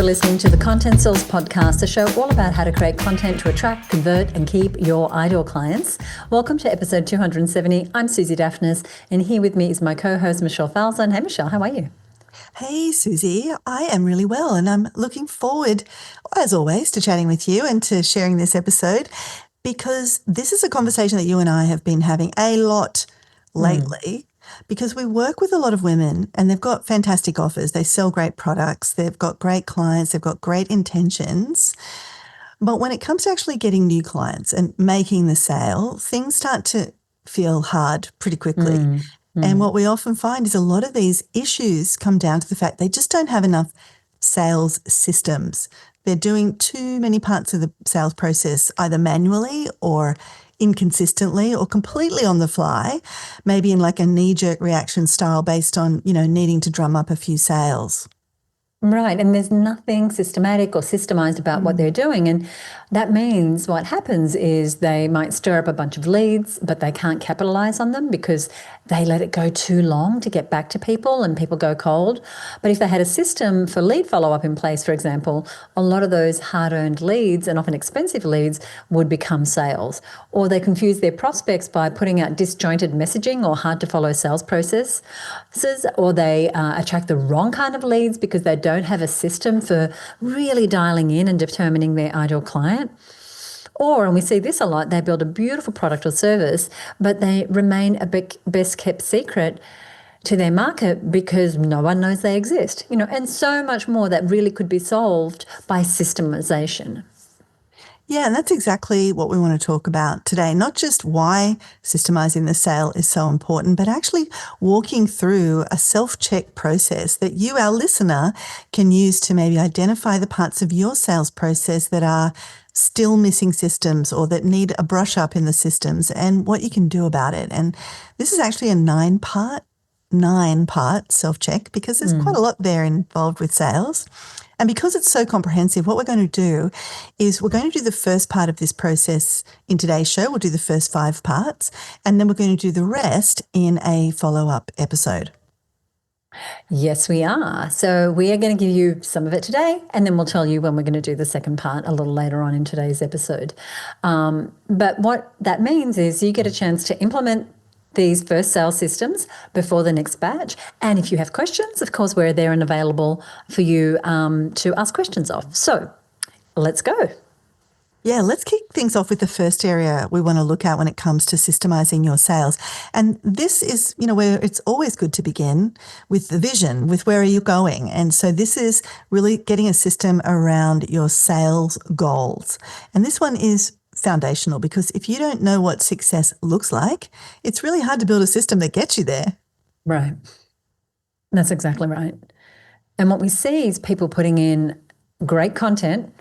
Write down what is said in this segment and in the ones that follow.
You're listening to the Content Sells Podcast, a show all about how to create content to attract, convert, and keep your ideal clients. Welcome to episode 270. I'm Suzi Dafnis, and here with me is my co-host, Michelle Falzon. Hey, Michelle, how are you? Hey, Suzi. I am really well, and I'm looking forward, as always, to chatting with you and to sharing this episode, because this is a conversation that you and I have been having a lot lately. Because we work with a lot of women and they've got fantastic offers. They sell great products. They've got great clients. They've got great intentions. But when it comes to actually getting new clients and making the sale, things start to feel hard pretty quickly. And what we often find is a lot of these issues come down to the fact they just don't have enough sales systems. They're doing too many parts of the sales process either manually or inconsistently or completely on the fly, maybe in like a knee-jerk reaction style based on, needing to drum up a few sales. Right, and there's nothing systematic or systemized about what they're doing. And that means what happens is they might stir up a bunch of leads, but they can't capitalize on them because they let it go too long to get back to people and people go cold. But if they had a system for lead follow-up in place, for example, a lot of those hard-earned leads and often expensive leads would become sales. Or they confuse their prospects by putting out disjointed messaging or hard-to-follow sales processes, or they attract the wrong kind of leads because they don't have a system for really dialing in and determining their ideal client. Or, and we see this a lot, they build a beautiful product or service, but they remain a best kept secret to their market because no one knows they exist, and so much more that really could be solved by systemization. Yeah, and that's exactly what we want to talk about today. Not just why systemizing the sale is so important, but actually walking through a self-check process that you, our listener, can use to maybe identify the parts of your sales process that are still missing systems or that need a brush up in the systems and what you can do about it. And this is actually a nine-part self-check because there's quite a lot there involved with sales. And because it's so comprehensive, what we're going to do is we're going to do the first part of this process in today's show. We'll do the first 5 parts, and then we're going to do the rest in a follow-up episode. Yes, we are. So we are going to give you some of it today, and then we'll tell you when we're going to do the second part a little later on in today's episode. But what that means is you get a chance to implement these first sales systems before the next batch. And if you have questions, of course, we're there and available for you to ask questions of. So let's go. Yeah, let's kick things off with the first area we want to look at when it comes to systemizing your sales. And this is, where it's always good to begin with the vision, with where are you going? And so this is really getting a system around your sales goals. And this one is foundational because if you don't know what success looks like, it's really hard to build a system that gets you there. Right. That's exactly right. And what we see is people putting in great content,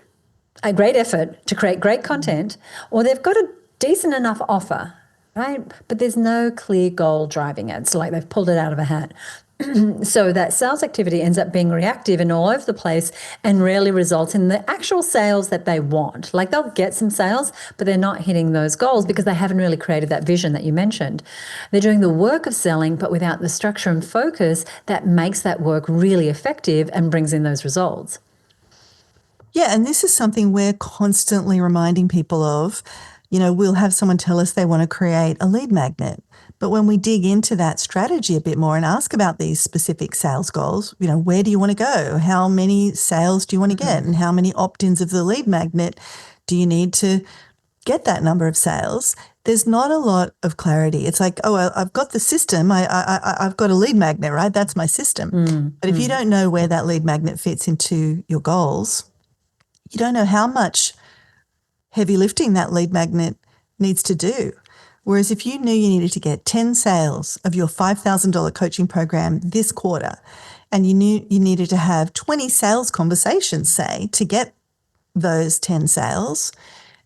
a great effort to create great content, or they've got a decent enough offer, right? But there's no clear goal driving it. It's like they've pulled it out of a hat. So that sales activity ends up being reactive and all over the place and rarely results in the actual sales that they want. Like they'll get some sales, but they're not hitting those goals because they haven't really created that vision that you mentioned. They're doing the work of selling, but without the structure and focus that makes that work really effective and brings in those results. Yeah, and this is something we're constantly reminding people of. We'll have someone tell us they want to create a lead magnet. But when we dig into that strategy a bit more and ask about these specific sales goals, where do you want to go? How many sales do you want to get? And how many opt-ins of the lead magnet do you need to get that number of sales? There's not a lot of clarity. It's like, I've got the system. I've got a lead magnet, right? That's my system. But if you don't know where that lead magnet fits into your goals, you don't know how much heavy lifting that lead magnet needs to do. Whereas if you knew you needed to get 10 sales of your $5,000 coaching program this quarter, and you knew you needed to have 20 sales conversations, say, to get those 10 sales,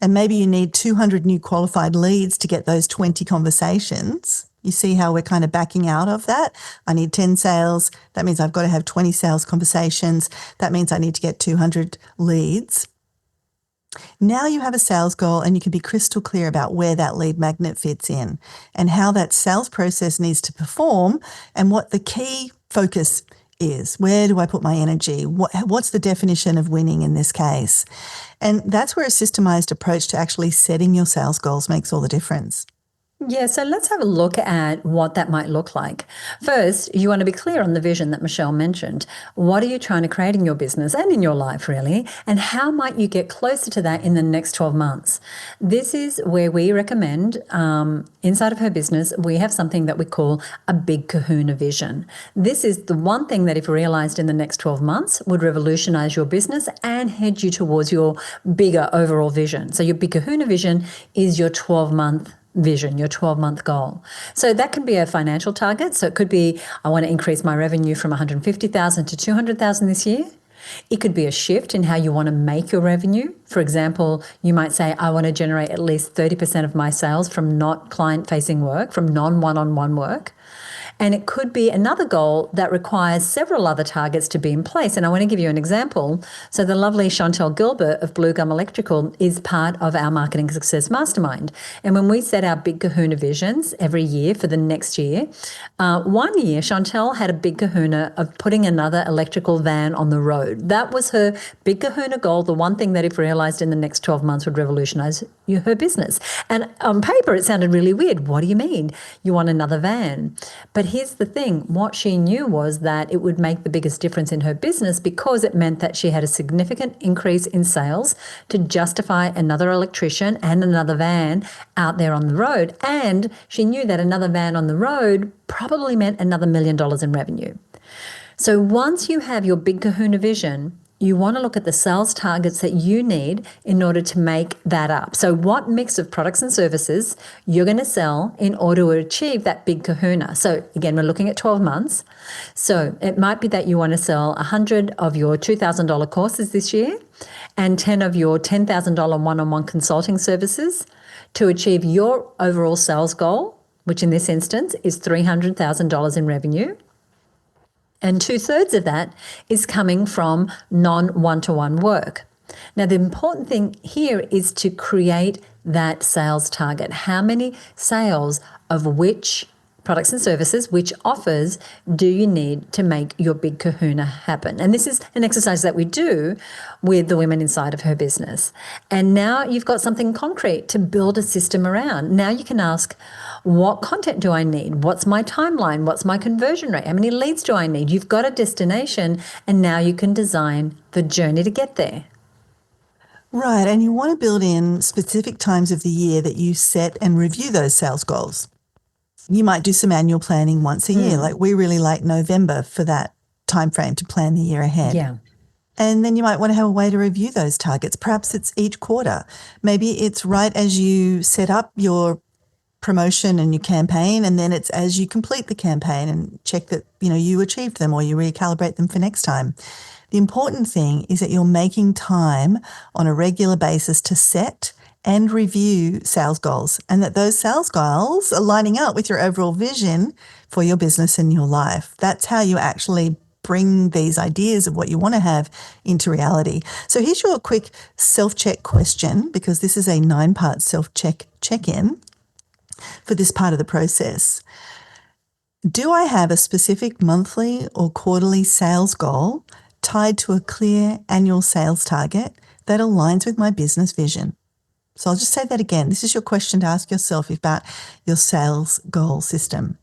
and maybe you need 200 new qualified leads to get those 20 conversations, you see how we're kind of backing out of that? I need 10 sales. That means I've got to have 20 sales conversations. That means I need to get 200 leads. Now you have a sales goal and you can be crystal clear about where that lead magnet fits in and how that sales process needs to perform and what the key focus is. Where do I put my energy? What's the definition of winning in this case? And that's where a systemized approach to actually setting your sales goals makes all the difference. Yeah, so let's have a look at what that might look like. First, you want to be clear on the vision that Michelle mentioned. What are you trying to create in your business and in your life, really? And how might you get closer to that in the next 12 months? This is where we recommend, inside of her business, we have something that we call a big kahuna vision. This is the one thing that, if realized in the next 12 months, would revolutionize your business and head you towards your bigger overall vision. So your big kahuna vision is your 12-month vision, your 12-month goal. So that can be a financial target. So it could be, I want to increase my revenue from 150,000 to 200,000 this year. It could be a shift in how you want to make your revenue. For example, you might say, I want to generate at least 30% of my sales from not client-facing work, from non-one-on-one work. And it could be another goal that requires several other targets to be in place. And I want to give you an example. So the lovely Chantel Gilbert of Blue Gum Electrical is part of our Marketing Success Mastermind. And when we set our big kahuna visions every year for the next year, one year Chantel had a big kahuna of putting another electrical van on the road. That was her big kahuna goal, the one thing that, if realized in the next 12 months, would revolutionize her business. And on paper, it sounded really weird. What do you mean? You want another van? But here's the thing. What she knew was that it would make the biggest difference in her business because it meant that she had a significant increase in sales to justify another electrician and another van out there on the road. And she knew that another van on the road probably meant another $1 million in revenue. So once you have your big kahuna vision, you want to look at the sales targets that you need in order to make that up. So what mix of products and services you're going to sell in order to achieve that big kahuna. So again, we're looking at 12 months. So it might be that you want to sell 100 of your $2,000 courses this year and 10 of your $10,000 one-on-one consulting services to achieve your overall sales goal, which in this instance is $300,000 in revenue. And 2/3 of that is coming from non-one-to-one work. Now, the important thing here is to create that sales target. How many sales of which products and services, which offers do you need to make your big kahuna happen? And this is an exercise that we do with the women inside of her business. And now you've got something concrete to build a system around. Now you can ask, what content do I need? What's my timeline? What's my conversion rate? How many leads do I need? You've got a destination, and now you can design the journey to get there. Right. And you want to build in specific times of the year that you set and review those sales goals. You might do some annual planning once a year. Like we really like November for that time frame to plan the year ahead. Yeah. And then you might want to have a way to review those targets. Perhaps it's each quarter. Maybe it's right as you set up your promotion and your campaign, and then it's as you complete the campaign and check that, you achieved them or you recalibrate them for next time. The important thing is that you're making time on a regular basis to set and review sales goals, and that those sales goals are lining up with your overall vision for your business and your life. That's how you actually bring these ideas of what you want to have into reality. So here's your quick self-check question, because this is a 9-part check-in for this part of the process. Do I have a specific monthly or quarterly sales goal tied to a clear annual sales target that aligns with my business vision? So I'll just say that again. This is your question to ask yourself about your sales goal system.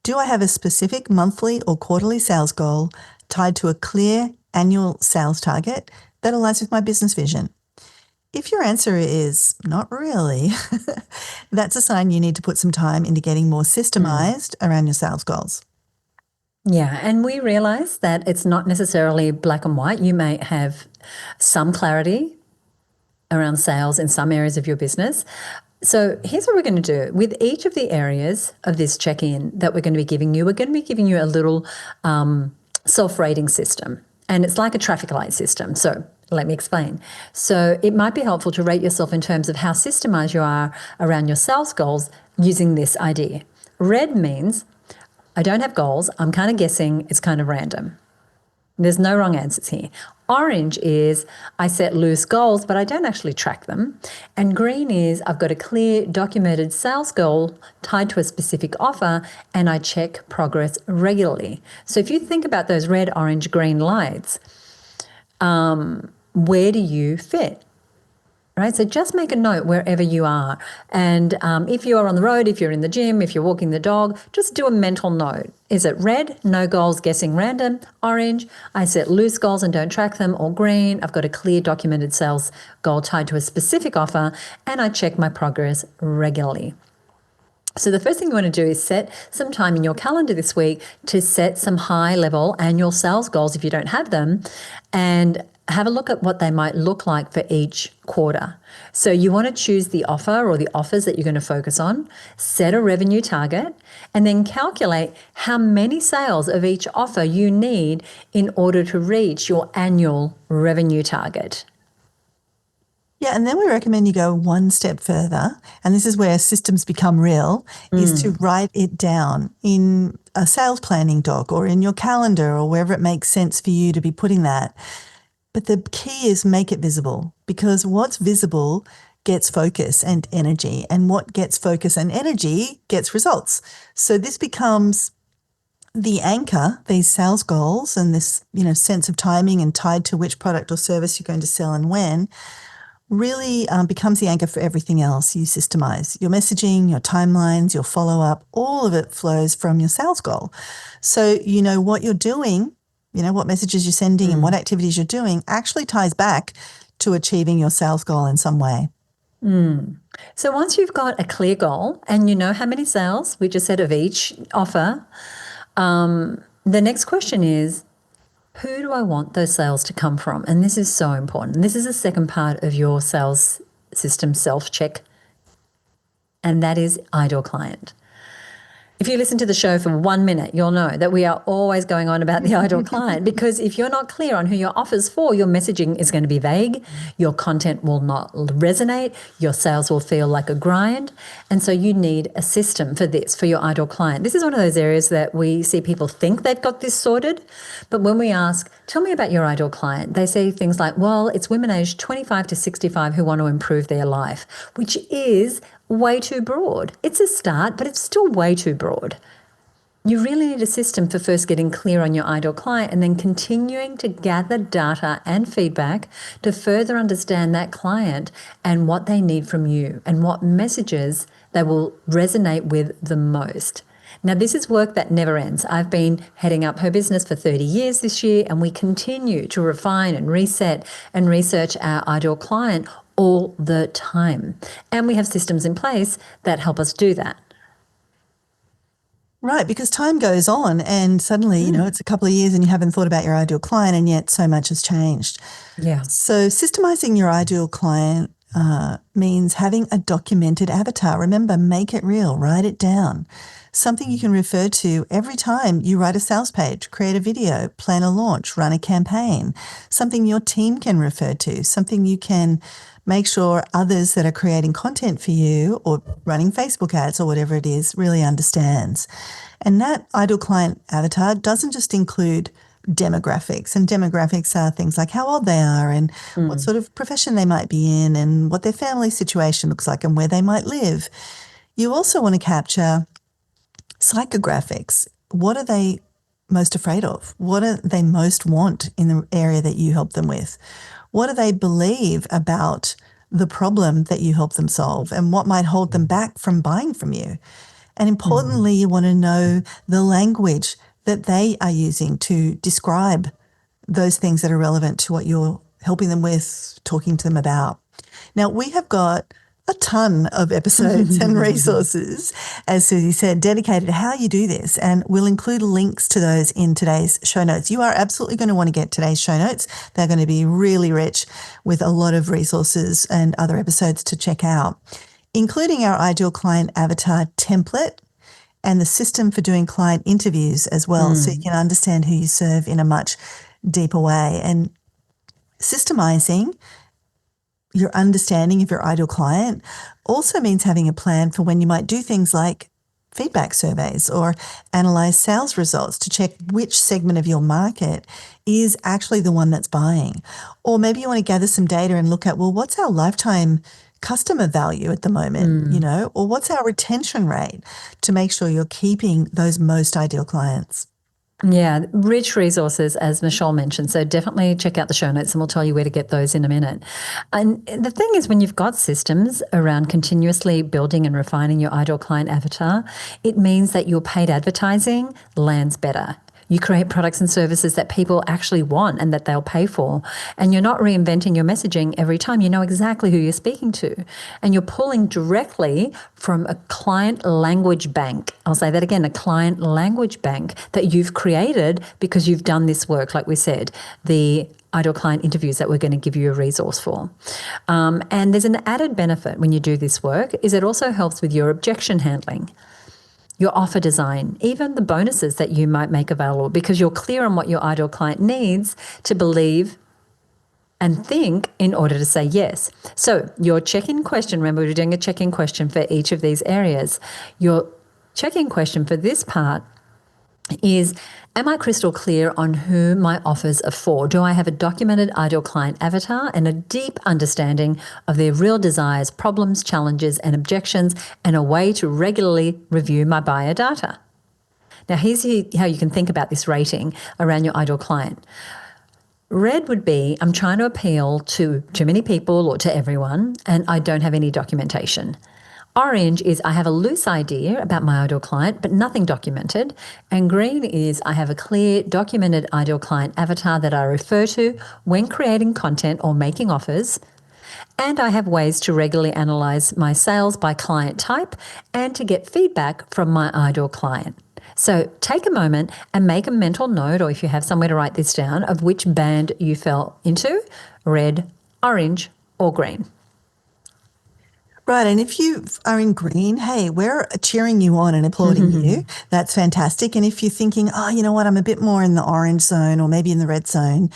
Do I have a specific monthly or quarterly sales goal tied to a clear annual sales target that aligns with my business vision? If your answer is not really, that's a sign you need to put some time into getting more systemized around your sales goals. Yeah, and we realize that it's not necessarily black and white. You may have some clarity around sales in some areas of your business. So here's what we're going to do. With each of the areas of this check-in that we're going to be giving you, we're going to be giving you a little self-rating system. And it's like a traffic light system. So let me explain. So it might be helpful to rate yourself in terms of how systemized you are around your sales goals using this idea. Red means I don't have goals. I'm kind of guessing. It's kind of random. There's no wrong answers here. Orange is I set loose goals, but I don't actually track them. And green is I've got a clear documented sales goal tied to a specific offer and I check progress regularly. So if you think about those red, orange, green lights, where do you fit? Right, so just make a note wherever you are. And if you are on the road, if you're in the gym, if you're walking the dog, just do a mental note. Is it red? No goals, guessing random. Orange, I set loose goals and don't track them. Or green, I've got a clear documented sales goal tied to a specific offer and I check my progress regularly. So the first thing you want to do is set some time in your calendar this week to set some high-level annual sales goals if you don't have them, and have a look at what they might look like for each quarter. So you want to choose the offer or the offers that you're going to focus on, set a revenue target, and then calculate how many sales of each offer you need in order to reach your annual revenue target. Yeah, and then we recommend you go one step further, and this is where systems become real, is to write it down in a sales planning doc or in your calendar or wherever it makes sense for you to be putting that. But the key is make it visible, because what's visible gets focus and energy, and what gets focus and energy gets results. So this becomes the anchor, these sales goals and this, sense of timing and tied to which product or service you're going to sell and when, really becomes the anchor for everything else you systemize. Your messaging, your timelines, your follow-up, all of it flows from your sales goal. So you know what you're doing, what messages you're sending and what activities you're doing actually ties back to achieving your sales goal in some way. So once you've got a clear goal and you know how many sales, we just said of each offer, the next question is, who do I want those sales to come from? And this is so important. This is the second part of your sales system self-check, and that is ideal client. If you listen to the show for 1 minute, you'll know that we are always going on about the ideal client, because if you're not clear on who your offer's for, your messaging is going to be vague, your content will not resonate, your sales will feel like a grind. And so you need a system for this, for your ideal client. This is one of those areas that we see people think they've got this sorted, but when we ask, tell me about your ideal client, they say things like, well, it's women aged 25 to 65 who want to improve their life, which is way too broad. It's a start, but it's still way too broad. You really need a system for first getting clear on your ideal client and then continuing to gather data and feedback to further understand that client and what they need from you and what messages they will resonate with the most. Now, this is work that never ends. I've been heading up her business for 30 years this year, and we continue to refine and reset and research our ideal client all the time. And we have systems in place that help us do that. Right, because time goes on and suddenly, it's a couple of years and you haven't thought about your ideal client, and yet so much has changed. Yeah. So systemizing your ideal client means having a documented avatar. Remember, make it real, write it down. Something you can refer to every time you write a sales page, create a video, plan a launch, run a campaign. Something your team can refer to, something you can make sure others that are creating content for you or running Facebook ads or whatever it is really understands. And that ideal client avatar doesn't just include demographics, and demographics are things like how old they are and what sort of profession they might be in and what their family situation looks like and where they might live. You also want to capture psychographics. What are they most afraid of? What do they most want in the area that you help them with? What do they believe about the problem that you help them solve, and what might hold them back from buying from you? And importantly, you want to know the language that they are using to describe those things that are relevant to what you're helping them with, talking to them about. Now, we have got a ton of episodes and resources, as Suzi said, dedicated to how you do this, and we'll include links to those in today's show notes. You are absolutely going to want to get today's show notes. They're going to be really rich with a lot of resources and other episodes to check out, including our ideal client avatar template and the system for doing client interviews as well, so you can understand who you serve in a much deeper way. And systemizing your understanding of your ideal client also means having a plan for when you might do things like feedback surveys or analyze sales results to check which segment of your market is actually the one that's buying. Or maybe you want to gather some data and look at, well, what's our lifetime customer value at the moment, or what's our retention rate to make sure you're keeping those most ideal clients. Yeah, rich resources, as Michelle mentioned. So definitely check out the show notes and we'll tell you where to get those in a minute. And the thing is, when you've got systems around continuously building and refining your ideal client avatar, it means that your paid advertising lands better. You create products and services that people actually want and that they'll pay for. And you're not reinventing your messaging every time. You know exactly who you're speaking to. And you're pulling directly from a client language bank. I'll say that again, a client language bank that you've created because you've done this work, like we said, the ideal client interviews that we're going to give you a resource for. And there's an added benefit when you do this work is it also helps with your objection handling, your offer design, even the bonuses that you might make available, because you're clear on what your ideal client needs to believe and think in order to say yes. So your check-in question, remember we're doing a check-in question for each of these areas. Your check-in question for this part is, am I crystal clear on who my offers are for? Do I have a documented ideal client avatar and a deep understanding of their real desires, problems, challenges, and objections, and a way to regularly review my buyer data? Now, here's how you can think about this rating around your ideal client. Red would be, I'm trying to appeal to too many people or to everyone, and I don't have any documentation. Orange is I have a loose idea about my ideal client, but nothing documented. And green is I have a clear, documented ideal client avatar that I refer to when creating content or making offers. And I have ways to regularly analyze my sales by client type and to get feedback from my ideal client. So take a moment and make a mental note, or if you have somewhere to write this down, of which band you fell into, red, orange, or green. Right. And if you are in green, hey, we're cheering you on and applauding you. That's fantastic. And if you're thinking, oh, you know what, I'm a bit more in the orange zone or maybe in the red zone,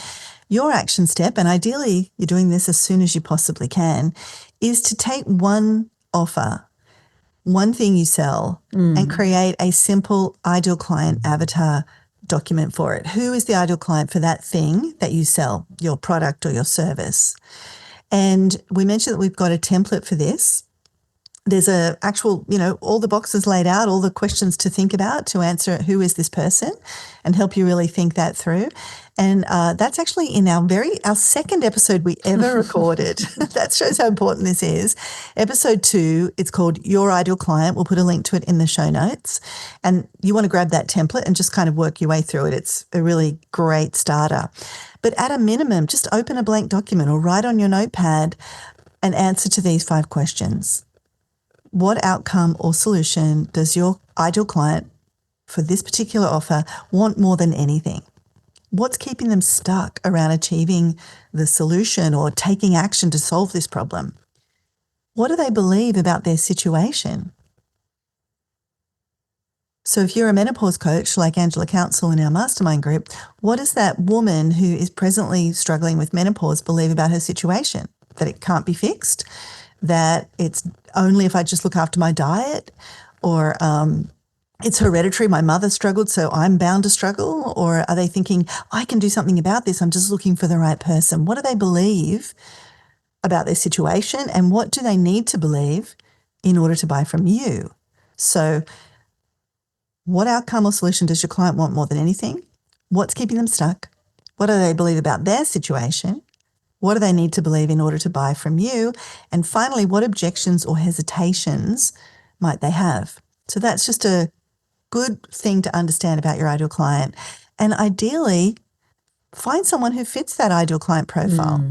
your action step, and ideally you're doing this as soon as you possibly can, is to take one offer, one thing you sell, and create a simple ideal client avatar document for it. Who is the ideal client for that thing that you sell, your product or your service? And we mentioned that we've got a template for this. There's a actual, all the boxes laid out, all the questions to think about to answer who is this person and help you really think that through. And that's actually in our second episode we ever recorded. That shows how important this is. Episode 2, it's called Your Ideal Client. We'll put a link to it in the show notes. And you want to grab that template and just kind of work your way through it. It's a really great starter. But at a minimum, just open a blank document or write on your notepad an answer to these 5 questions. What outcome or solution does your ideal client for this particular offer want more than anything? What's keeping them stuck around achieving the solution or taking action to solve this problem? What do they believe about their situation? So if you're a menopause coach like Angela Council in our mastermind group, what does that woman who is presently struggling with menopause believe about her situation? That it can't be fixed? That it's only if I just look after my diet? Or it's hereditary, my mother struggled, so I'm bound to struggle? Or are they thinking, I can do something about this, I'm just looking for the right person? What do they believe about their situation, and what do they need to believe in order to buy from you? So what outcome or solution does your client want more than anything? What's keeping them stuck? What do they believe about their situation? What do they need to believe in order to buy from you? And finally, what objections or hesitations might they have? So that's just a good thing to understand about your ideal client. And ideally, find someone who fits that ideal client profile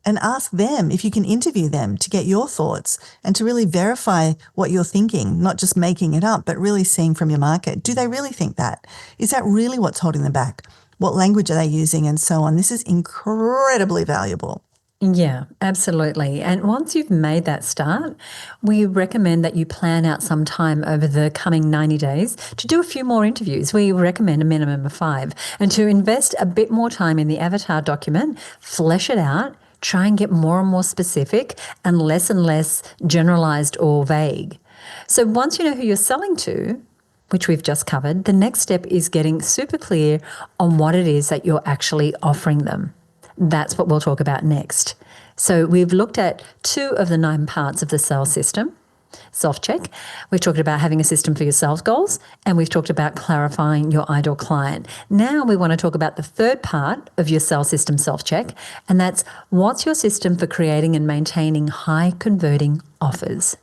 and ask them if you can interview them to get your thoughts and to really verify what you're thinking, not just making it up, but really seeing from your market. Do they really think that? Is that really what's holding them back? What language are they using, and so on? This is incredibly valuable. Yeah, absolutely. And once you've made that start, we recommend that you plan out some time over the coming 90 days to do a few more interviews. We recommend a minimum of 5, and to invest a bit more time in the avatar document, flesh it out, try and get more and more specific and less generalized or vague. So once you know who you're selling to, which we've just covered, the next step is getting super clear on what it is that you're actually offering them. That's what we'll talk about next. So we've looked at 2 of the 9 parts of the sales system. Self-check. We've talked about having a system for your sales goals, and we've talked about clarifying your ideal client. Now we want to talk about the 3rd part of your sales system self-check, and that's what's your system for creating and maintaining high-converting offers.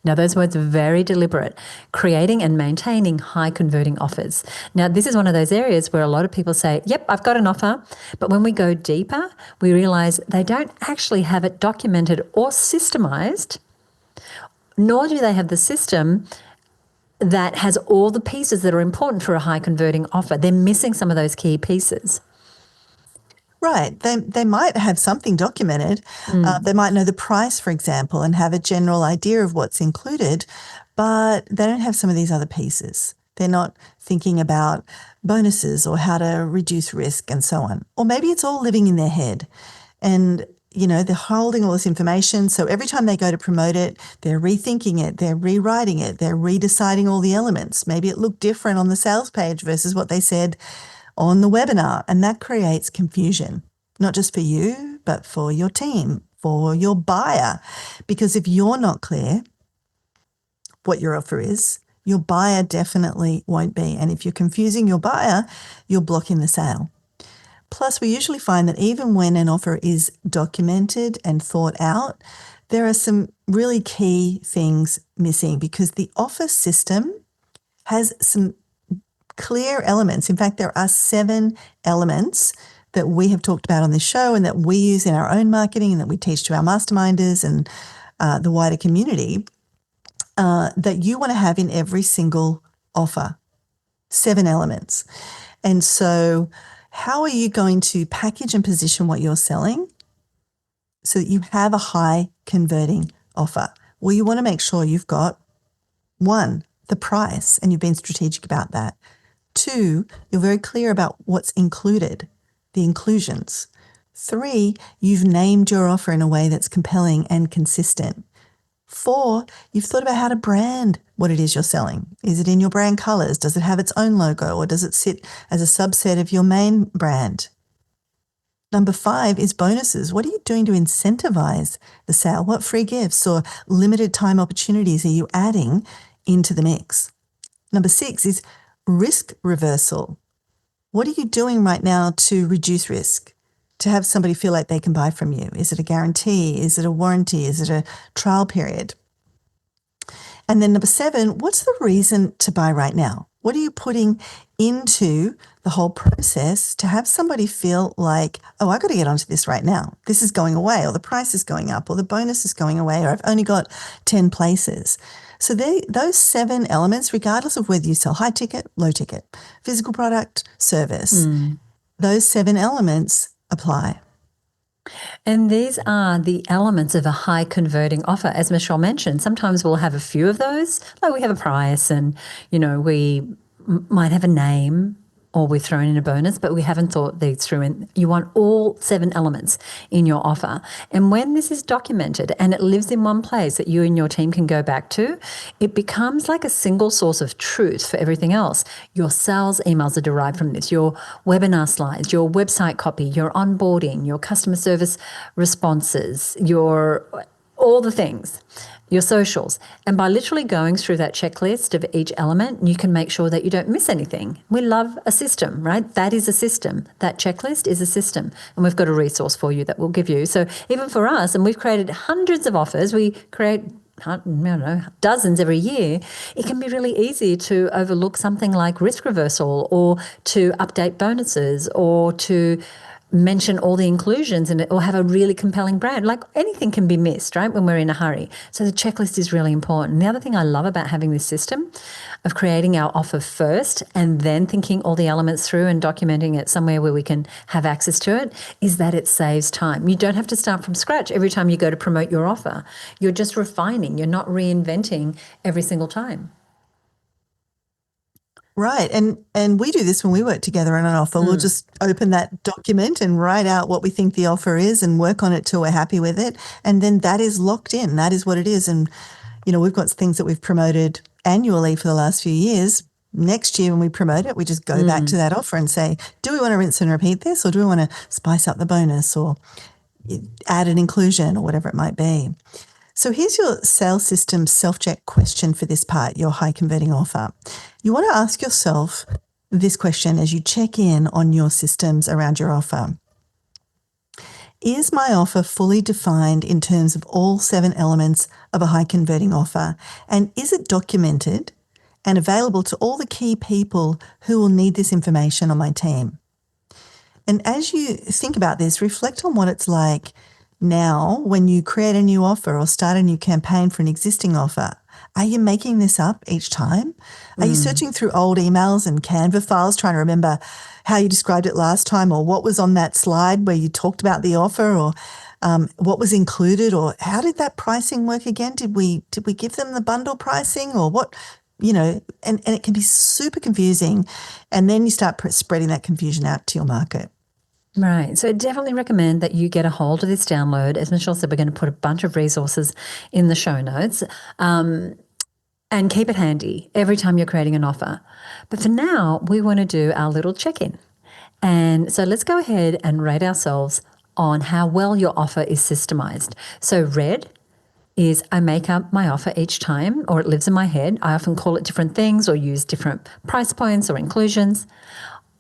Now, those words are very deliberate, creating and maintaining high-converting offers. Now, this is one of those areas where a lot of people say, yep, I've got an offer, but when we go deeper, we realise they don't actually have it documented or systemised, nor do they have the system that has all the pieces that are important for a high-converting offer. They're missing some of those key pieces. Right. They might have something documented. They might know the price, for example, and have a general idea of what's included, but they don't have some of these other pieces. They're not thinking about bonuses or how to reduce risk and so on. Or maybe it's all living in their head and, they're holding all this information. So every time they go to promote it, they're rethinking it, they're rewriting it, they're redeciding all the elements. Maybe it looked different on the sales page versus what they said on the webinar, and that creates confusion, not just for you, but for your team, for your buyer. Because if you're not clear what your offer is, your buyer definitely won't be. And if you're confusing your buyer, you're blocking the sale. Plus, we usually find that even when an offer is documented and thought out, there are some really key things missing because the offer system has some clear elements. In fact, there are 7 elements that we have talked about on this show and that we use in our own marketing and that we teach to our masterminders and the wider community that you want to have in every single offer. 7 elements. And so how are you going to package and position what you're selling so that you have a high converting offer? Well, you want to make sure you've got 1, the price, and you've been strategic about that. 2, you're very clear about what's included, the inclusions. 3, you've named your offer in a way that's compelling and consistent. 4, you've thought about how to brand what it is you're selling. Is it in your brand colors? Does it have its own logo, or does it sit as a subset of your main brand? Number 5 is bonuses. What are you doing to incentivize the sale? What free gifts or limited time opportunities are you adding into the mix? Number 6 is risk reversal. What are you doing right now to reduce risk, to have somebody feel like they can buy from you? Is it a guarantee? Is it a warranty? Is it a trial period? And then number 7, what's the reason to buy right now? What are you putting into the whole process to have somebody feel like, oh, I got to get onto this right now. This is going away, or the price is going up, or the bonus is going away, or I've only got 10 places. So those 7 elements, regardless of whether you sell high ticket, low ticket, physical product, service, those 7 elements apply. And these are the elements of a high converting offer. As Michelle mentioned, sometimes we'll have a few of those, like we have a price and, we might have a name or we're thrown in a bonus, but we haven't thought these through. And you want all 7 elements in your offer. And when this is documented and it lives in one place that you and your team can go back to, it becomes like a single source of truth for everything else. Your sales emails are derived from this, your webinar slides, your website copy, your onboarding, your customer service responses, all the things, your socials. And by literally going through that checklist of each element, you can make sure that you don't miss anything. We love a system, right? That is a system. That checklist is a system. And we've got a resource for you that we'll give you. So even for us, and we've created hundreds of offers, we create dozens every year, it can be really easy to overlook something like risk reversal or to update bonuses or to mention all the inclusions in it or have a really compelling brand. Like anything can be missed, right, when we're in a hurry. So the checklist is really important. The other thing I love about having this system of creating our offer first and then thinking all the elements through and documenting it somewhere where we can have access to it is that it saves time. You don't have to start from scratch every time you go to promote your offer. You're just refining. You're not reinventing every single time. Right. And we do this when we work together on an offer. We'll just open that document and write out what we think the offer is and work on it till we're happy with it. And then that is locked in. That is what it is. And, we've got things that we've promoted annually for the last few years. next year when we promote it, we just go back to that offer and say, do we want to rinse and repeat this, or do we want to spice up the bonus or add an inclusion or whatever it might be? So here's your sales system self-check question for this part, your high converting offer. You want to ask yourself this question as you check in on your systems around your offer. Is my offer fully defined in terms of all 7 elements of a high converting offer? And is it documented and available to all the key people who will need this information on my team? And as you think about this, reflect on what it's like now when you create a new offer or start a new campaign for an existing offer. Are you making this up each time? Are you searching through old emails and Canva files trying to remember how you described it last time, or what was on that slide where you talked about the offer, or what was included, or how did that pricing work again? Did we give them the bundle pricing, or what? And it can be super confusing. And then you start spreading that confusion out to your market. Right. So I definitely recommend that you get a hold of this download. As Michelle said, we're going to put a bunch of resources in the show notes, and keep it handy every time you're creating an offer. But for now, we want to do our little check-in. And so let's go ahead and rate ourselves on how well your offer is systemized. So red is I make up my offer each time, or it lives in my head. I often call it different things or use different price points or inclusions.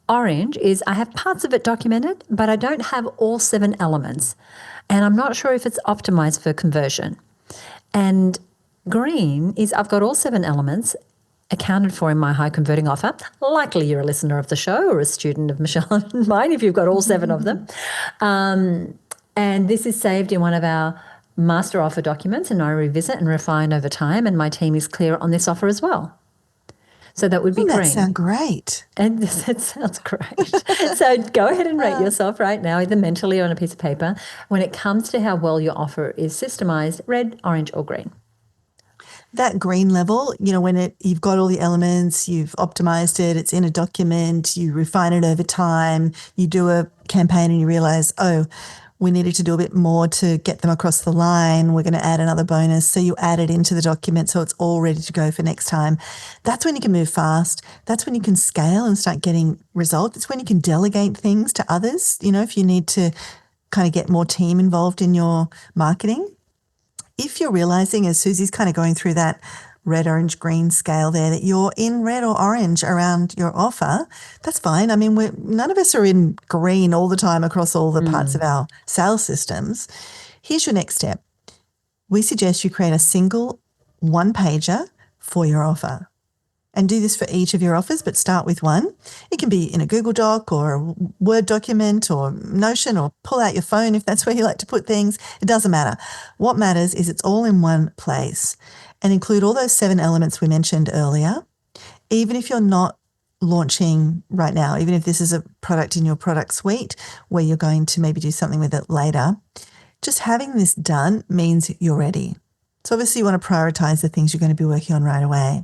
Orange is I have parts of it documented, but I don't have all 7 elements. And I'm not sure if it's optimized for conversion. And green is I've got all 7 elements accounted for in my high converting offer. Likely you're a listener of the show or a student of Michelle and mine if you've got all 7 of them. And this is saved in one of our master offer documents, and I revisit and refine over time, and my team is clear on this offer as well. So that would be green. That sounds great. And that sounds great. So go ahead and rate yourself right now, either mentally or on a piece of paper, when it comes to how well your offer is systemized, red, orange, or green. That green level, when you've got all the elements, you've optimized it, it's in a document, you refine it over time, you do a campaign and you realize, we needed to do a bit more to get them across the line. We're going to add another bonus. So you add it into the document so it's all ready to go for next time. That's when you can move fast. That's when you can scale and start getting results. It's when you can delegate things to others, if you need to kind of get more team involved in your marketing. If you're realizing, as Suzi's kind of going through that red, orange, green scale there, that you're in red or orange around your offer, that's fine. I mean, none of us are in green all the time across all the parts of our sales systems. Here's your next step. We suggest you create a single one-pager for your offer. And do this for each of your offers, but start with one. It can be in a Google Doc or a Word document or Notion, or pull out your phone if that's where you like to put things. It doesn't matter. What matters is it's all in one place, and include all those 7 elements we mentioned earlier. Even if you're not launching right now, even if this is a product in your product suite where you're going to maybe do something with it later, just having this done means you're ready. So obviously you want to prioritize the things you're going to be working on right away.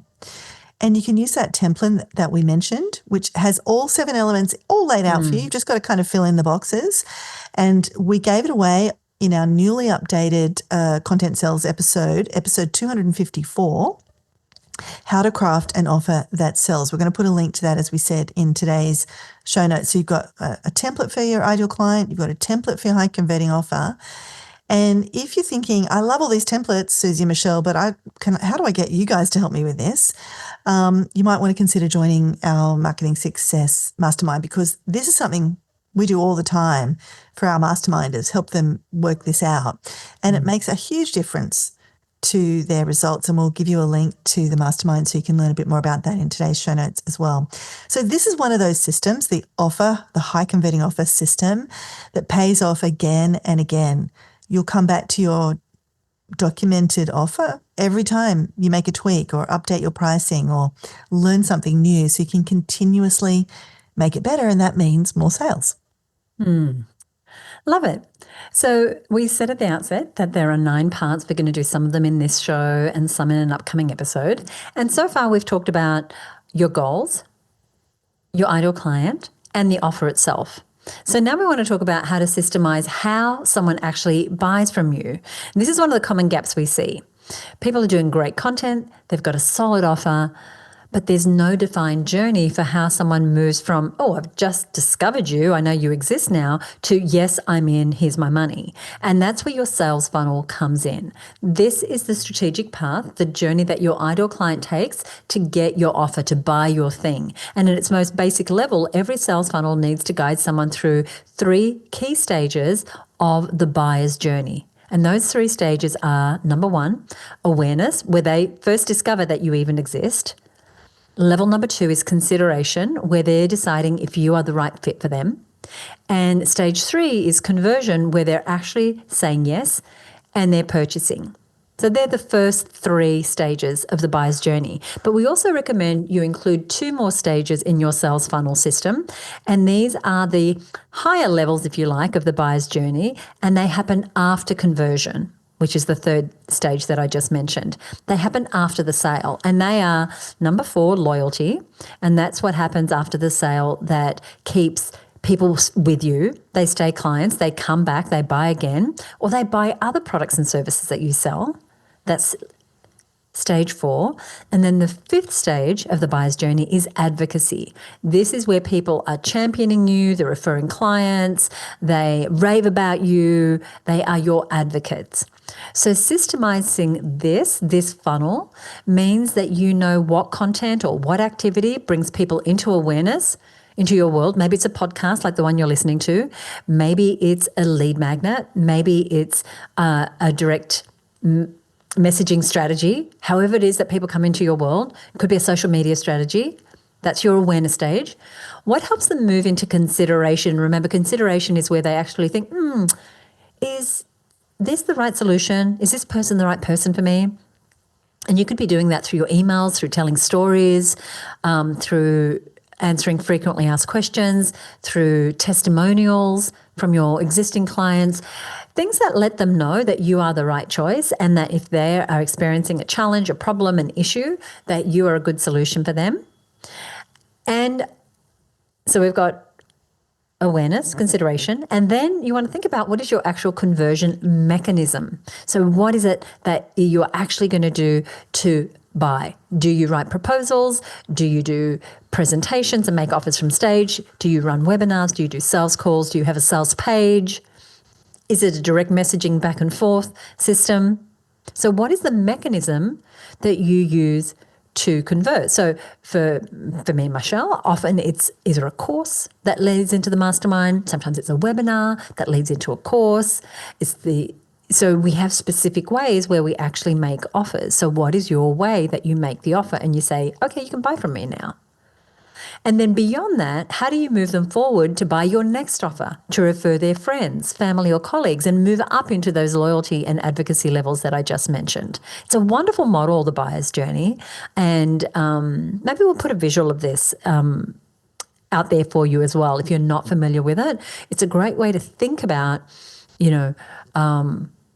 And you can use that template that we mentioned, which has all 7 elements all laid out for you. You've just got to kind of fill in the boxes. And we gave it away in our newly updated Content Sales episode 254, How to Craft an Offer That Sells. We're going to put a link to that, as we said, in today's show notes. So you've got a template for your ideal client. You've got a template for your high converting offer. And if you're thinking, I love all these templates, Suzi and Michelle, but how do I get you guys to help me with this? You might want to consider joining our Marketing Success Mastermind, because this is something we do all the time for our masterminders, help them work this out. And it makes a huge difference to their results. And we'll give you a link to the mastermind so you can learn a bit more about that in today's show notes as well. So this is one of those systems, the high converting offer system, that pays off again and again. You'll come back to your documented offer every time you make a tweak or update your pricing or learn something new, so you can continuously make it better, and that means more sales. Love it. So we said at the outset that there are 9 parts. We're going to do some of them in this show and some in an upcoming episode. And so far we've talked about your goals, your ideal client, and the offer itself. So now we want to talk about how to systemize how someone actually buys from you. And this is one of the common gaps we see. People are doing great content, they've got a solid offer, but there's no defined journey for how someone moves from, oh, I've just discovered you, I know you exist now, to yes, I'm in, here's my money. And that's where your sales funnel comes in. This is the strategic path, the journey that your ideal client takes to get your offer, to buy your thing. And at its most basic level, every sales funnel needs to guide someone through 3 key stages of the buyer's journey. And those 3 stages are, number 1, awareness, where they first discover that you even exist. Level number 2 is consideration, where they're deciding if you are the right fit for them. And stage 3 is conversion, where they're actually saying yes and they're purchasing. So they're the first 3 stages of the buyer's journey. But we also recommend you include 2 more stages in your sales funnel system. And these are the higher levels, if you like, of the buyer's journey, and they happen after conversion, which is the 3rd stage that I just mentioned. They happen after the sale, and they are number 4, loyalty. And that's what happens after the sale that keeps people with you. They stay clients, they come back, they buy again, or they buy other products and services that you sell. That's stage 4. And then the 5th stage of the buyer's journey is advocacy. This is where people are championing you, they're referring clients, they rave about you, they are your advocates. So systemizing this funnel means that you know what content or what activity brings people into awareness, into your world. Maybe it's a podcast like the one you're listening to. Maybe it's a lead magnet. Maybe it's a direct messaging strategy. However it is that people come into your world, it could be a social media strategy. That's your awareness stage. What helps them move into consideration? Remember, consideration is where they actually think, is this the right solution? Is this person the right person for me? And you could be doing that through your emails, through telling stories, through answering frequently asked questions, through testimonials from your existing clients, things that let them know that you are the right choice, and that if they are experiencing a challenge, a problem, an issue, that you are a good solution for them. And so we've got awareness, consideration, and then you want to think about what is your actual conversion mechanism. So what is it that you're actually going to do to buy? Do you write proposals? Do you do presentations and make offers from stage? Do you run webinars? Do you do sales calls? Do you have a sales page? Is it a direct messaging back and forth system? So what is the mechanism that you use to convert? So for me and Michelle, often it's either a course that leads into the mastermind. Sometimes it's a webinar that leads into a course. So we have specific ways where we actually make offers. So what is your way that you make the offer and you say, okay, you can buy from me now? And then beyond that, how do you move them forward to buy your next offer, to refer their friends, family or colleagues, and move up into those loyalty and advocacy levels that I just mentioned? It's a wonderful model, the buyer's journey. And maybe we'll put a visual of this out there for you as well if you're not familiar with it. It's a great way to think about,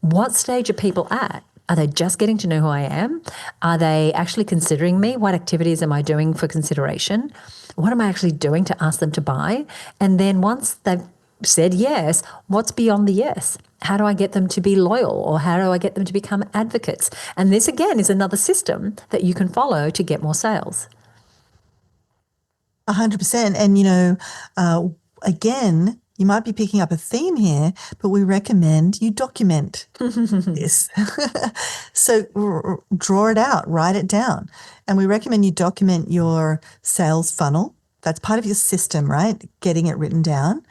what stage are people at? Are they just getting to know who I am? Are they actually considering me? What activities am I doing for consideration? What am I actually doing to ask them to buy? And then once they've said yes, what's beyond the yes? How do I get them to be loyal, or how do I get them to become advocates? And this, again, is another system that you can follow to get more sales. 100%. And, again, you might be picking up a theme here, but we recommend you document this. So draw it out, write it down. And we recommend you document your sales funnel. That's part of your system, right? Getting it written down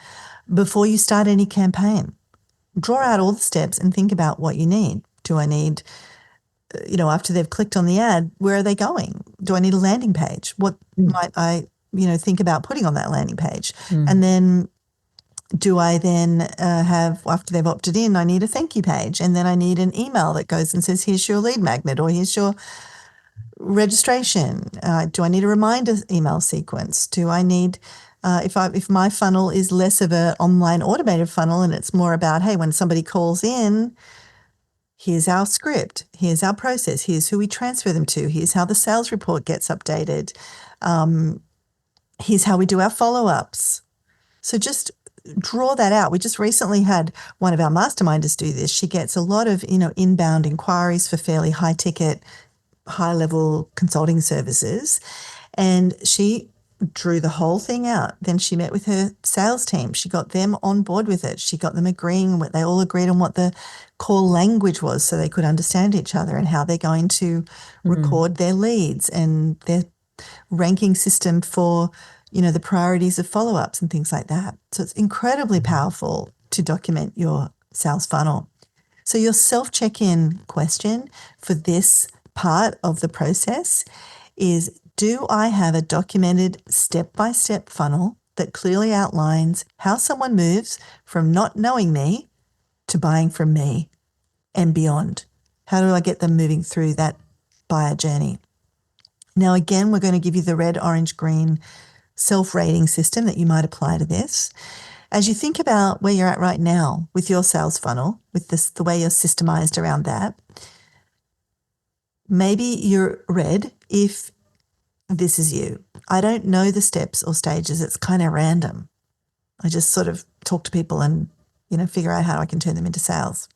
before you start any campaign. Draw out all the steps and think about what you need. Do I need, after they've clicked on the ad, where are they going? Do I need a landing page? What might I, think about putting on that landing page? And then do I then have, after they've opted in, I need a thank you page, and then I need an email that goes and says, here's your lead magnet, or here's your registration. Do I need a reminder email sequence? Do I need, if my funnel is less of an online automated funnel and it's more about, hey, when somebody calls in, here's our script, here's our process, here's who we transfer them to, here's how the sales report gets updated, here's how we do our follow-ups. So just draw that out. We just recently had one of our masterminders do this. She gets a lot of, inbound inquiries for fairly high-ticket, high-level consulting services. And she drew the whole thing out. Then she met with her sales team. She got them on board with it. She got them agreeing. They all agreed on what the core language was so they could understand each other and how they're going to record their leads and their ranking system for, the priorities of follow-ups and things like that. So it's incredibly powerful to document your sales funnel. So your self-check-in question for this part of the process is, do I have a documented step-by-step funnel that clearly outlines how someone moves from not knowing me to buying from me and beyond? How do I get them moving through that buyer journey? Now, again, we're going to give you the red, orange, green self-rating system that you might apply to this. As you think about where you're at right now with your sales funnel, with the way you're systemized around that, maybe you're red if this is you. I don't know the steps or stages. It's kind of random. I just sort of talk to people and, figure out how I can turn them into sales.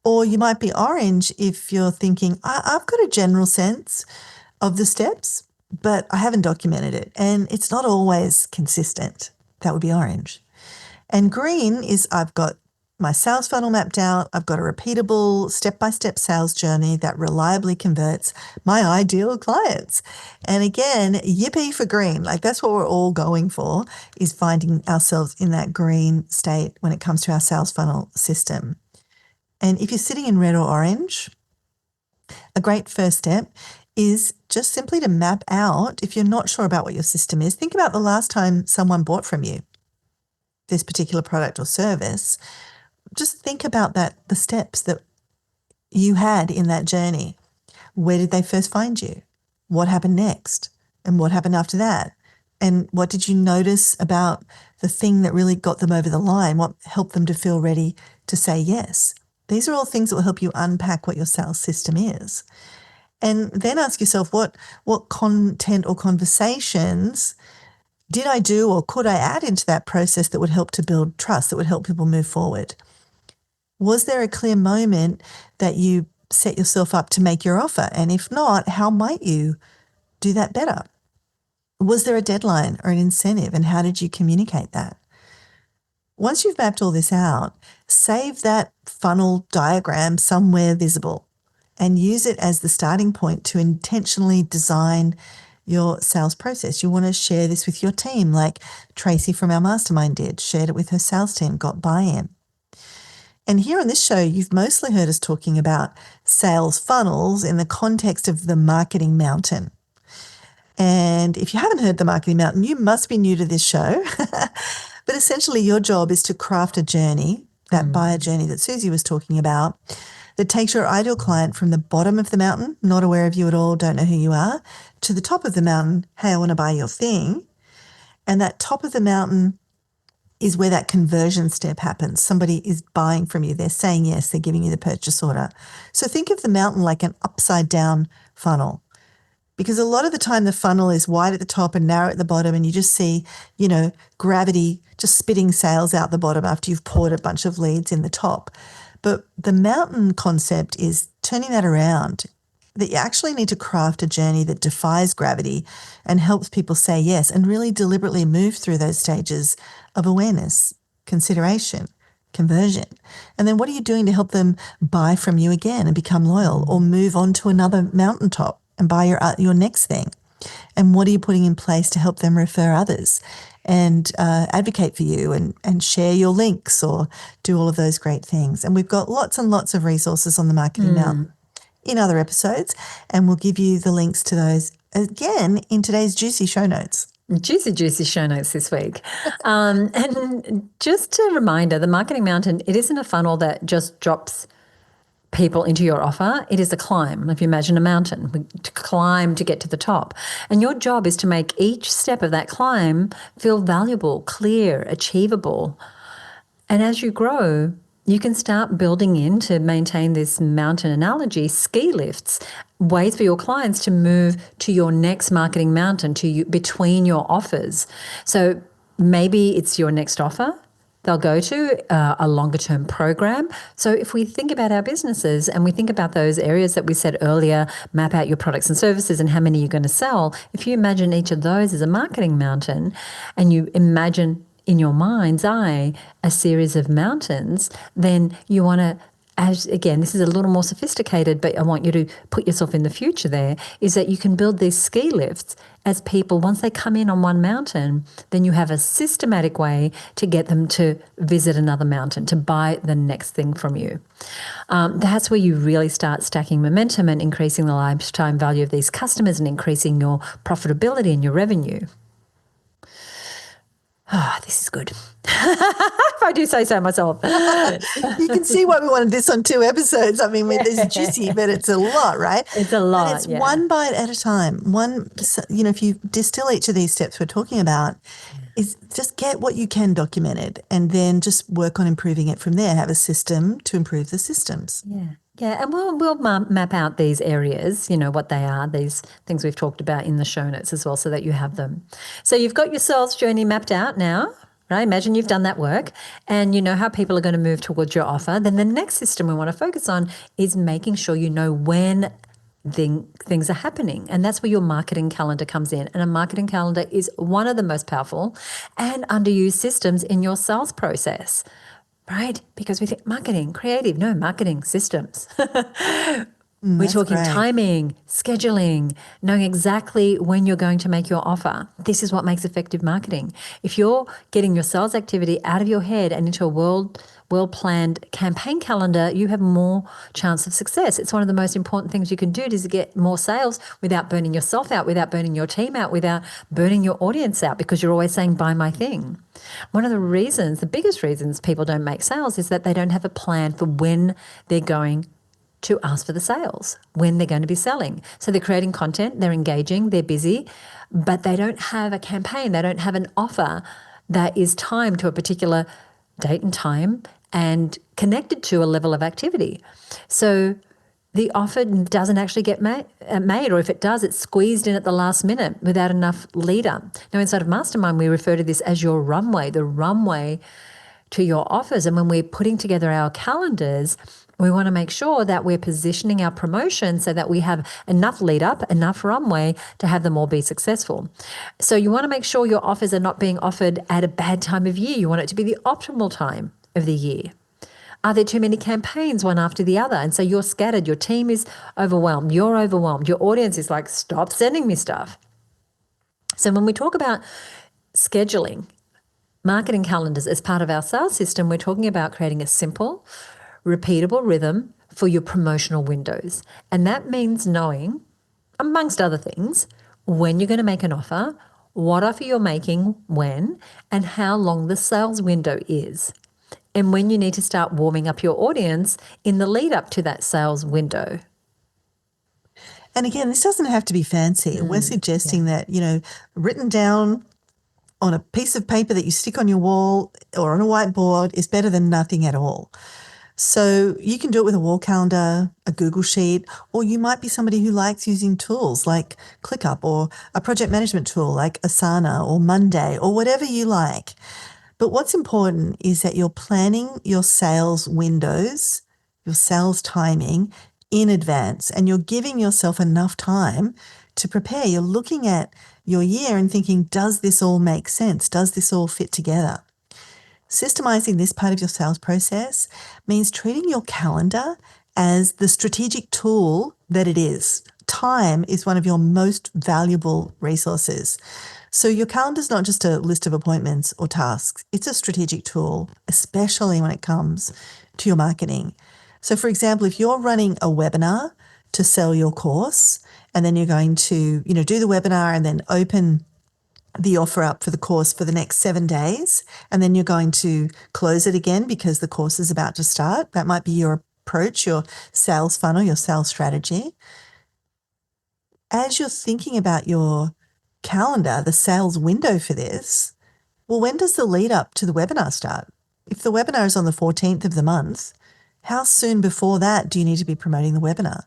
Or you might be orange if you're thinking, I've got a general sense of the steps, but I haven't documented it and it's not always consistent. That would be orange. And green is I've got my sales funnel mapped out. I've got a repeatable step-by-step sales journey that reliably converts my ideal clients. And again, yippee for green. Like that's what we're all going for, is finding ourselves in that green state when it comes to our sales funnel system. And if you're sitting in red or orange, a great first step is just simply to map out, if you're not sure about what your system is, think about the last time someone bought from you this particular product or service. Just think about the steps that you had in that journey. Where did they first find you? What happened next? And what happened after that? And what did you notice about the thing that really got them over the line? What helped them to feel ready to say yes? These are all things that will help you unpack what your sales system is. And then ask yourself, what content or conversations did I do or could I add into that process that would help to build trust, that would help people move forward? Was there a clear moment that you set yourself up to make your offer? And if not, how might you do that better? Was there a deadline or an incentive, and how did you communicate that? Once you've mapped all this out, save that funnel diagram somewhere visible and use it as the starting point to intentionally design your sales process. You want to share this with your team, like Tracy from our mastermind did, shared it with her sales team, got buy-in. And here on this show, you've mostly heard us talking about sales funnels in the context of the marketing mountain. And if you haven't heard the marketing mountain, you must be new to this show. But essentially your job is to craft a journey, that buyer journey that Suzi was talking about, that takes your ideal client from the bottom of the mountain, not aware of you at all, don't know who you are, to the top of the mountain, hey, I want to buy your thing. And that top of the mountain is where that conversion step happens. Somebody is buying from you. They're saying yes, they're giving you the purchase order. So think of the mountain like an upside down funnel, because a lot of the time the funnel is wide at the top and narrow at the bottom, and you just see, gravity just spitting sales out the bottom after you've poured a bunch of leads in the top. But the mountain concept is turning that around, that you actually need to craft a journey that defies gravity and helps people say yes and really deliberately move through those stages of awareness, consideration, conversion. And then what are you doing to help them buy from you again and become loyal, or move on to another mountaintop and buy your next thing? And what are you putting in place to help them refer others and advocate for you and share your links or do all of those great things? And we've got lots and lots of resources on the Marketing Mountain in other episodes, and we'll give you the links to those again in today's juicy show notes. Juicy show notes this week. And just a reminder, the Marketing Mountain, it isn't a funnel that just drops people into your offer. It is a climb. If you imagine a mountain, to climb to get to the top. And your job is to make each step of that climb feel valuable, clear, achievable. And as you grow, you can start building in, to maintain this mountain analogy, ski lifts, ways for your clients to move to your next marketing mountain, between your offers. So maybe it's your next offer. they'll go to a longer term program. So if we think about our businesses and we think about those areas that we said earlier, map out your products and services and how many you're going to sell, if you imagine each of those as a marketing mountain and you imagine in your mind's eye a series of mountains, then you want to, as again, this is a little more sophisticated, but I want you to put yourself in the future there, is that you can build these ski lifts as people, once they come in on one mountain, then you have a systematic way to get them to visit another mountain, to buy the next thing from you. That's where you really start stacking momentum and increasing the lifetime value of these customers and increasing your profitability and your revenue. This is good. If I do say so myself. You can see why we wanted this on 2 episodes. I mean, it's juicy, but it's a lot, right? It's a lot. And it's one bite at a time. If you distill each of these steps we're talking about, is just get what you can documented and then just work on improving it from there. Have a system to improve the systems. Yeah. Yeah, and we'll map out these areas, what they are, these things we've talked about in the show notes as well, so that you have them. So you've got your sales journey mapped out now, right? Imagine you've done that work and you know how people are going to move towards your offer. Then the next system we want to focus on is making sure you know when things are happening. And that's where your marketing calendar comes in. And a marketing calendar is one of the most powerful and underused systems in your sales process. Right? Because we think marketing, creative, no, marketing systems. We're talking great. timing, scheduling, knowing exactly when you're going to make your offer. This is what makes effective marketing. If you're getting your sales activity out of your head and into a well-planned campaign calendar, you have more chance of success. It's one of the most important things you can do is to get more sales without burning yourself out, without burning your team out, without burning your audience out, because you're always saying, buy my thing. One of the biggest reasons people don't make sales is that they don't have a plan for when they're going to ask for the sales, when they're going to be selling. So they're creating content, they're engaging, they're busy, but they don't have a campaign. They don't have an offer that is timed to a particular date and time and connected to a level of activity. So the offer doesn't actually get made, or if it does, it's squeezed in at the last minute without enough lead up. Now, inside of Mastermind, we refer to this as your runway, the runway to your offers. And when we're putting together our calendars, we want to make sure that we're positioning our promotion so that we have enough lead up, enough runway to have them all be successful. So you want to make sure your offers are not being offered at a bad time of year. You want it to be the optimal time of the year. Are there too many campaigns one after the other? And so you're scattered, your team is overwhelmed, you're overwhelmed, your audience is like, stop sending me stuff. So when we talk about scheduling marketing calendars as part of our sales system, we're talking about creating a simple, repeatable rhythm for your promotional windows. And that means knowing, amongst other things, when you're going to make an offer, what offer you're making, when, and how long the sales window is. And when you need to start warming up your audience in the lead up to that sales window. And again, this doesn't have to be fancy. We're suggesting that, written down on a piece of paper that you stick on your wall or on a whiteboard is better than nothing at all. So you can do it with a wall calendar, a Google Sheet, or you might be somebody who likes using tools like ClickUp or a project management tool like Asana or Monday or whatever you like. But what's important is that you're planning your sales windows, your sales timing in advance, and you're giving yourself enough time to prepare. You're looking at your year and thinking, does this all make sense? Does this all fit together? Systemizing this part of your sales process means treating your calendar as the strategic tool that it is. Time is one of your most valuable resources. So your calendar is not just a list of appointments or tasks. It's a strategic tool, especially when it comes to your marketing. So for example, if you're running a webinar to sell your course, and then you're going to, do the webinar and then open the offer up for the course for the next 7 days, and then you're going to close it again because the course is about to start. That might be your approach, your sales funnel, your sales strategy. As you're thinking about your calendar, the sales window for this, well, when does the lead up to the webinar start? If the webinar is on the 14th of the month, how soon before that do you need to be promoting the webinar?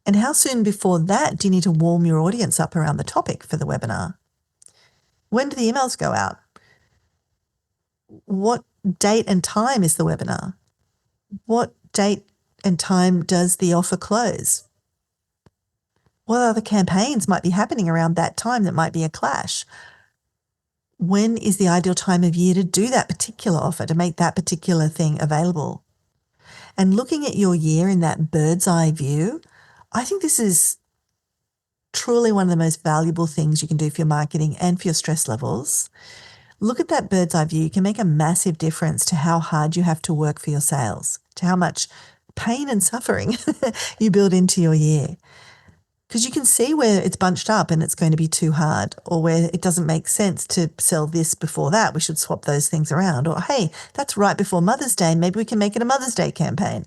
And how soon before that do you need to warm your audience up around the topic for the webinar? When do the emails go out? What date and time is the webinar? What date and time does the offer close? What other campaigns might be happening around that time that might be a clash? When is the ideal time of year to do that particular offer, to make that particular thing available? And looking at your year in that bird's eye view, I think this is truly one of the most valuable things you can do for your marketing and for your stress levels. Look at that bird's eye view. You can make a massive difference to how hard you have to work for your sales, to how much pain and suffering you build into your year. Because you can see where it's bunched up and it's going to be too hard, or where it doesn't make sense to sell this before that. We should swap those things around. Or, hey, that's right before Mother's Day. Maybe we can make it a Mother's Day campaign.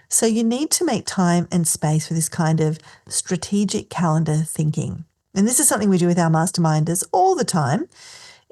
So you need to make time and space for this kind of strategic calendar thinking. And this is something we do with our masterminders all the time.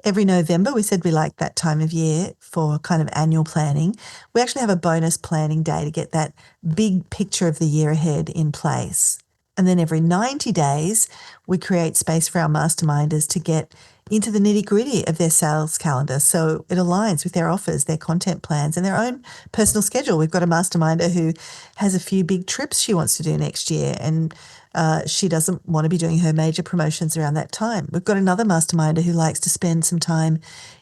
Every November, we said we like that time of year for kind of annual planning. We actually have a bonus planning day to get that big picture of the year ahead in place. And then every 90 days, we create space for our masterminders to get into the nitty-gritty of their sales calendar. So it aligns with their offers, their content plans, and their own personal schedule. We've got a masterminder who has a few big trips she wants to do next year, and she doesn't want to be doing her major promotions around that time. We've got another masterminder who likes to spend some time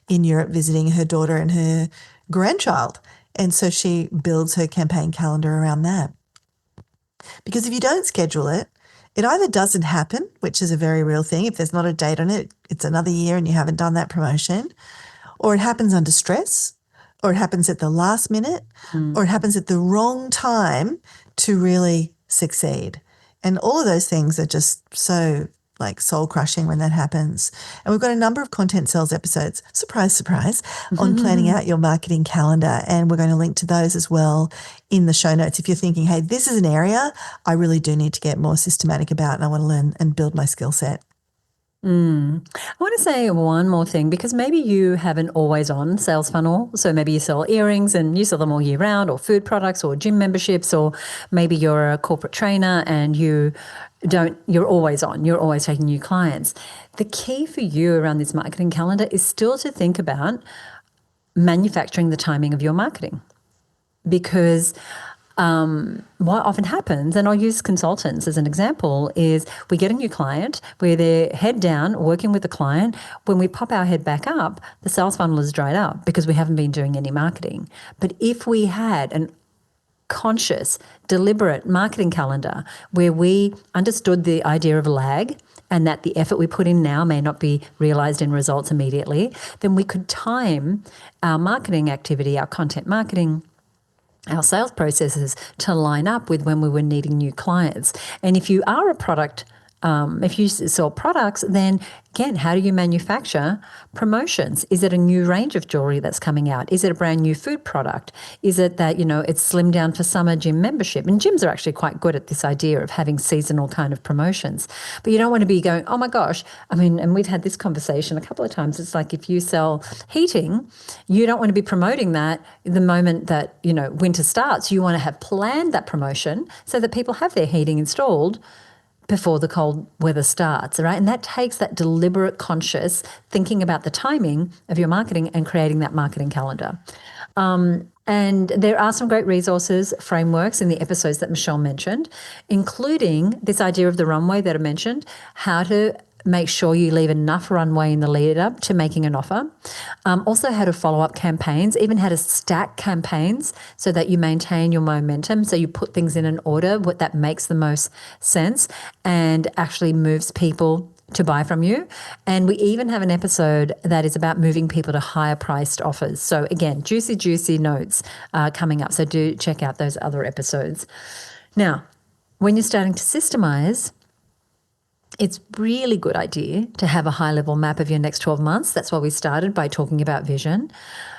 in Europe visiting her daughter and her grandchild. And so she builds her campaign calendar around that. Because if you don't schedule it, it either doesn't happen, which is a very real thing. If there's not a date on it, it's another year and you haven't done that promotion, or it happens under stress, or it happens at the last minute, or it happens at the wrong time to really succeed. And all of those things are just so like soul crushing when that happens. And we've got a number of content sales episodes, surprise, surprise, on planning out your marketing calendar. And we're going to link to those as well in the show notes. If you're thinking, hey, this is an area I really do need to get more systematic about and I want to learn and build my skill set. I want to say one more thing, because maybe you have an always-on sales funnel. So maybe you sell earrings and you sell them all year round, or food products, or gym memberships, or maybe you're a corporate trainer and you're always on, you're always taking new clients. The key for you around this marketing calendar is still to think about manufacturing the timing of your marketing. Because what often happens, and I'll use consultants as an example, is we get a new client, we're there head down working with the client. When we pop our head back up, the sales funnel is dried up because we haven't been doing any marketing. But if we had an conscious, deliberate marketing calendar where we understood the idea of lag and that the effort we put in now may not be realized in results immediately, then we could time our marketing activity, our content marketing, our sales processes to line up with when we were needing new clients. And if you are a product, if you sell products, then again, how do you manufacture promotions? Is it a new range of jewelry that's coming out? Is it a brand new food product? Is it that, it's slimmed down for summer gym membership? And gyms are actually quite good at this idea of having seasonal kind of promotions. But you don't want to be going, oh my gosh, and we've had this conversation a couple of times. It's like if you sell heating, you don't want to be promoting that the moment that, winter starts. You want to have planned that promotion so that people have their heating installed before the cold weather starts, right? And that takes that deliberate, conscious thinking about the timing of your marketing and creating that marketing calendar. And there are some great resources, frameworks in the episodes that Michelle mentioned, including this idea of the runway that I mentioned, how to make sure you leave enough runway in the lead up to making an offer. Also how to follow up campaigns, even how to stack campaigns so that you maintain your momentum. So you put things in an order that makes the most sense and actually moves people to buy from you. And we even have an episode that is about moving people to higher priced offers. So again, juicy notes coming up. So do check out those other episodes. Now, when you're starting to systemize, it's really good idea to have a high-level map of your next 12 months. That's why we started by talking about vision.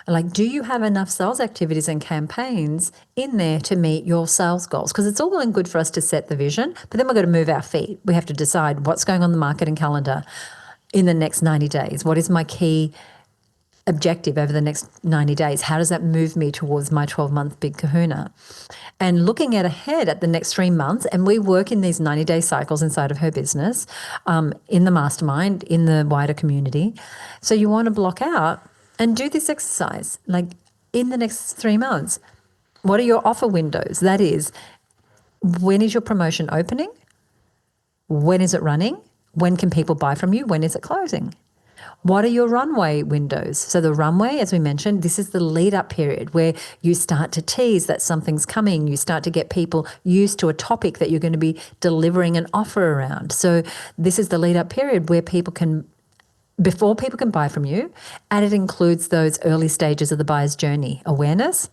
Like, do you have enough sales activities and campaigns in there to meet your sales goals? Because it's all well and good for us to set the vision, but then we've got to move our feet. We have to decide what's going on the marketing calendar in the next 90 days. What is my key objective over the next 90 days? How does that move me towards my 12-month big kahuna? And looking ahead at the next 3 months, and we work in these 90-day cycles inside of her business, in the mastermind, in the wider community. So you want to block out and do this exercise. Like, in the next 3 months? What are your offer windows? That is, when is your promotion opening? When is it running? When can people buy from you? When is it closing? What are your runway windows? So the runway, as we mentioned, this is the lead up period where you start to tease that something's coming. You start to get people used to a topic that you're going to be delivering an offer around. So this is the lead up period where before people can buy from you, and it includes those early stages of the buyer's journey: awareness,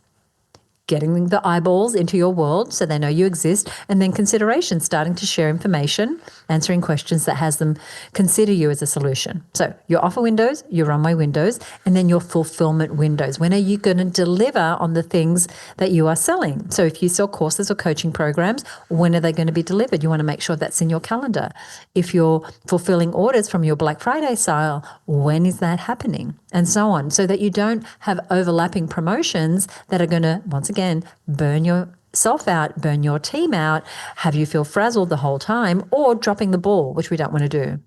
getting the eyeballs into your world so they know you exist, and then consideration, starting to share information, answering questions that has them consider you as a solution. So your offer windows, your runway windows, and then your fulfillment windows. When are you going to deliver on the things that you are selling? So if you sell courses or coaching programs, when are they going to be delivered? You want to make sure that's in your calendar. If you're fulfilling orders from your Black Friday sale, when is that happening? And so on, so that you don't have overlapping promotions that are going to, once again, burn yourself out, burn your team out, have you feel frazzled the whole time, or dropping the ball, which we don't want to do.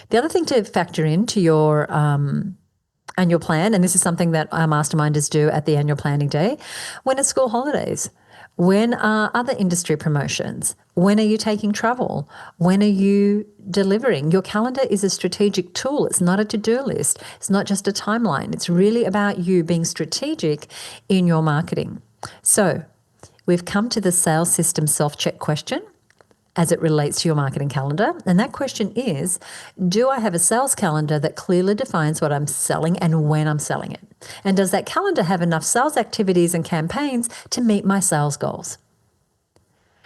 The other thing to factor into your annual plan, and this is something that our masterminders do at the annual planning day: when are school holidays? When are other industry promotions? When are you taking travel? When are you delivering? Your calendar is a strategic tool. It's not a to-do list. It's not just a timeline. It's really about you being strategic in your marketing. So we've come to the sales system self-check question as it relates to your marketing calendar. And that question is, do I have a sales calendar that clearly defines what I'm selling and when I'm selling it? And does that calendar have enough sales activities and campaigns to meet my sales goals?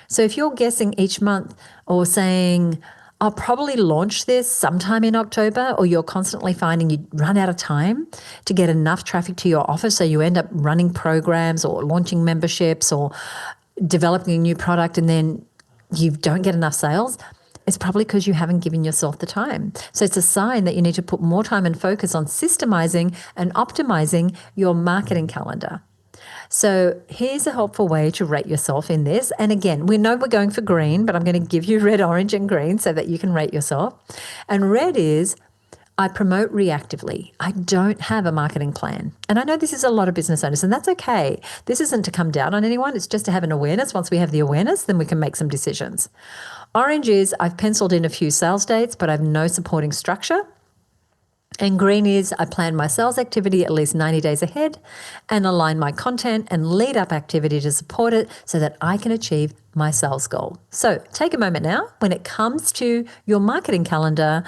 So if you're guessing each month or saying, I'll probably launch this sometime in October, or you're constantly finding you run out of time to get enough traffic to your offer, so you end up running programs or launching memberships or developing a new product and then you don't get enough sales, it's probably because you haven't given yourself the time. So it's a sign that you need to put more time and focus on systemizing and optimizing your marketing calendar. So here's a helpful way to rate yourself in this. And again, we know we're going for green, but I'm going to give you red, orange, and green so that you can rate yourself. And red is, I promote reactively. I don't have a marketing plan. And I know this is a lot of business owners, and that's okay. This isn't to come down on anyone. It's just to have an awareness. Once we have the awareness, then we can make some decisions. Orange is, I've penciled in a few sales dates, but I have no supporting structure. And green is, I plan my sales activity at least 90 days ahead and align my content and lead up activity to support it so that I can achieve my sales goal. So take a moment now. When it comes to your marketing calendar,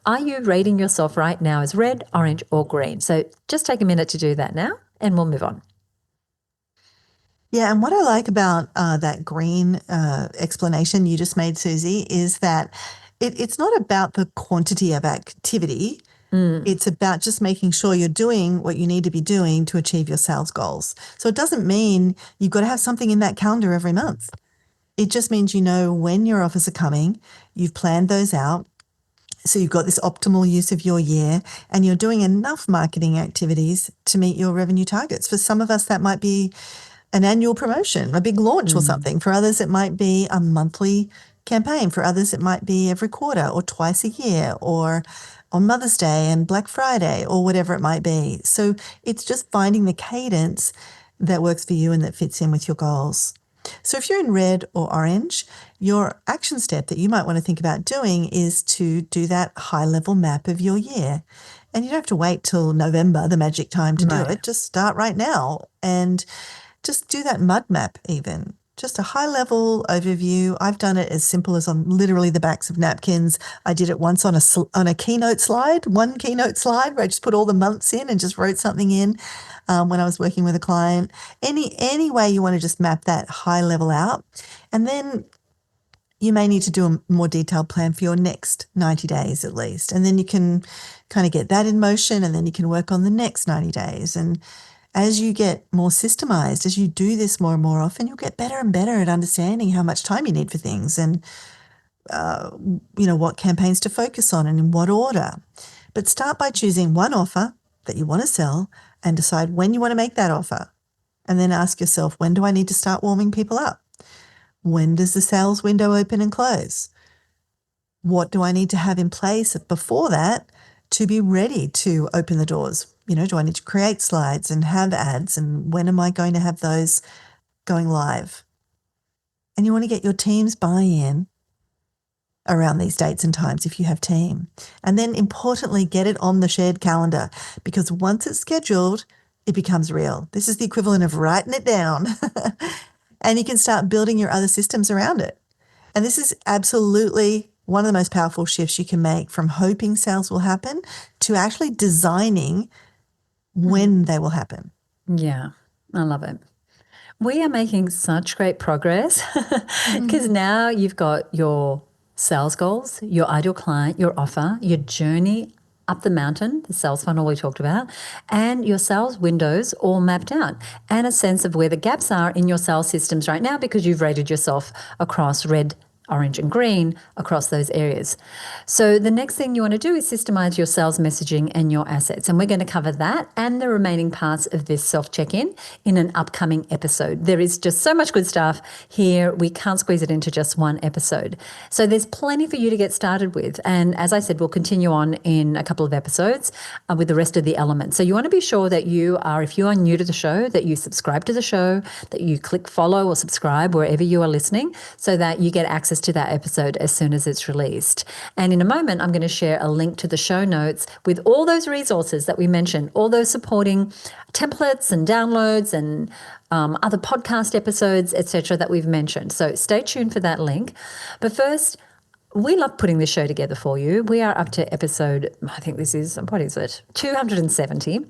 are you rating yourself right now as red, orange, or green? So just take a minute to do that now and we'll move on. Yeah, and what I like about that green explanation you just made, Suzi, is that it's not about the quantity of activity. It's about just making sure you're doing what you need to be doing to achieve your sales goals. So it doesn't mean you've got to have something in that calendar every month. It just means you know when your offers are coming, you've planned those out, so you've got this optimal use of your year, and you're doing enough marketing activities to meet your revenue targets. For some of us, that might be an annual promotion, a big launch or something. For others, it might be a monthly campaign. For others, it might be every quarter or twice a year, or on Mother's Day and Black Friday, or whatever it might be. So it's just finding the cadence that works for you and that fits in with your goals. So if you're in red or orange, your action step that you might want to think about doing is to do that high-level map of your year. And you don't have to wait till November, the magic time to do it. Just start right now and just do that mud map even. Just a high-level overview. I've done it as simple as on literally the backs of napkins. I did it once on a keynote slide, one keynote slide, where I just put all the months in and just wrote something in when I was working with a client. Any way you want to just map that high level out. And then you may need to do a more detailed plan for your next 90 days at least. And then you can kind of get that in motion, and then you can work on the next 90 days. And as you get more systemized, as you do this more and more often, you'll get better and better at understanding how much time you need for things and, what campaigns to focus on and in what order. But start by choosing one offer that you want to sell and decide when you want to make that offer. And then ask yourself, when do I need to start warming people up? When does the sales window open and close? What do I need to have in place before that to be ready to open the doors. Do I need to create slides and have ads, and when am I going to have those going live? And you want to get your team's buy-in around these dates and times if you have team. And then importantly, get it on the shared calendar, because once it's scheduled, it becomes real. This is the equivalent of writing it down and you can start building your other systems around it. And this is absolutely one of the most powerful shifts you can make, from hoping sales will happen to actually designing when they will happen. Yeah, I love it. We are making such great progress because now you've got your sales goals, your ideal client, your offer, your journey up the mountain, the sales funnel we talked about, and your sales windows all mapped out, and a sense of where the gaps are in your sales systems right now because you've rated yourself across red, orange and green across those areas. So the next thing you want to do is systemize your sales messaging and your assets. And we're going to cover that and the remaining parts of this self-check-in in an upcoming episode. There is just so much good stuff here. We can't squeeze it into just one episode. So there's plenty for you to get started with. And as I said, we'll continue on in a couple of episodes with the rest of the elements. So you want to be sure that if you are new to the show, that you subscribe to the show, that you click follow or subscribe wherever you are listening, so that you get access to that episode as soon as it's released. And in a moment, I'm going to share a link to the show notes with all those resources that we mentioned, all those supporting templates and downloads and other podcast episodes, etc., that we've mentioned. So stay tuned for that link. But first, we love putting this show together for you. We are up to episode, I think this is, what is it? 270.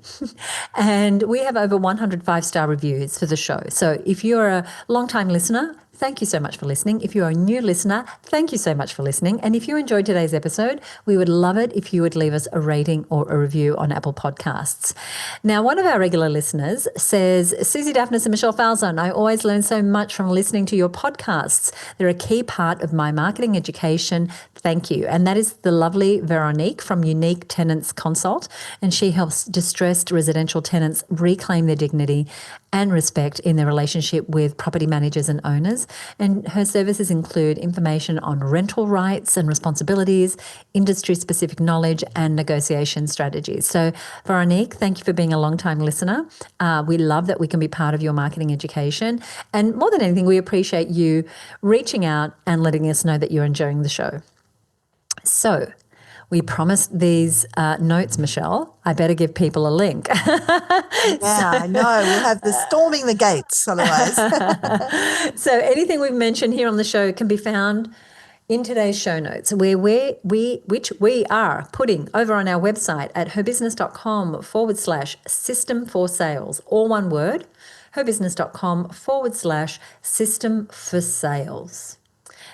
And we have over 100 5-star reviews for the show. So if you're a long-time listener, thank you so much for listening. If you're a new listener, thank you so much for listening. And if you enjoyed today's episode, we would love it if you would leave us a rating or a review on Apple Podcasts. Now, one of our regular listeners says, Suzi, Dafnis and Michelle Falzon, I always learn so much from listening to your podcasts. They're a key part of my marketing education. Thank you. And that is the lovely Veronique from Unique Tenants Consult. And she helps distressed residential tenants reclaim their dignity and respect in their relationship with property managers and owners. And her services include information on rental rights and responsibilities, industry-specific knowledge, and negotiation strategies. So, Veronique, thank you for being a long-time listener. We love that we can be part of your marketing education. And more than anything, we appreciate you reaching out and letting us know that you're enjoying the show. So, we promised these notes, Michelle. I better give people a link. Yeah, I know. We'll have the storming the gates otherwise. So anything we've mentioned here on the show can be found in today's show notes, which we are putting over on our website at herbusiness.com/system for sales, all one word, herbusiness.com/system for sales.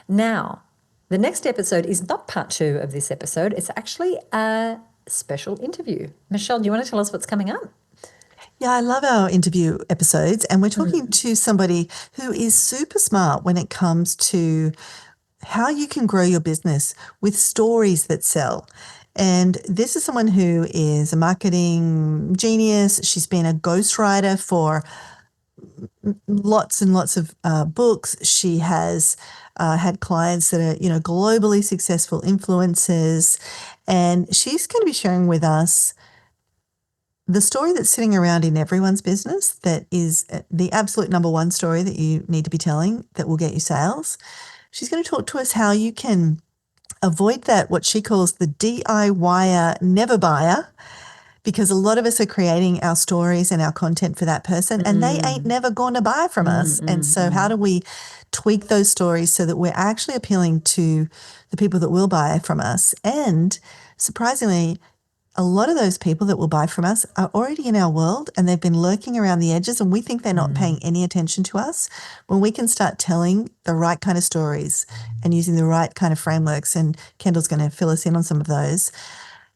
Now, the next episode is not part 2 of this episode. It's actually a special interview. Michelle, do you want to tell us what's coming up? Yeah, I love our interview episodes, and we're talking to somebody who is super smart when it comes to how you can grow your business with stories that sell. And this is someone who is a marketing genius. She's been a ghostwriter for lots and lots of books. She has had clients that are, globally successful influencers, and she's going to be sharing with us the story that's sitting around in everyone's business that is the absolute number one story that you need to be telling that will get you sales. She's going to talk to us how you can avoid that, what she calls the DIYer never buyer, because a lot of us are creating our stories and our content for that person and they ain't never going to buy from us. And so how do we tweak those stories so that we're actually appealing to the people that will buy from us? And surprisingly, a lot of those people that will buy from us are already in our world and they've been lurking around the edges and we think they're not paying any attention to us. When we can start telling the right kind of stories and using the right kind of frameworks, and Kendall's going to fill us in on some of those,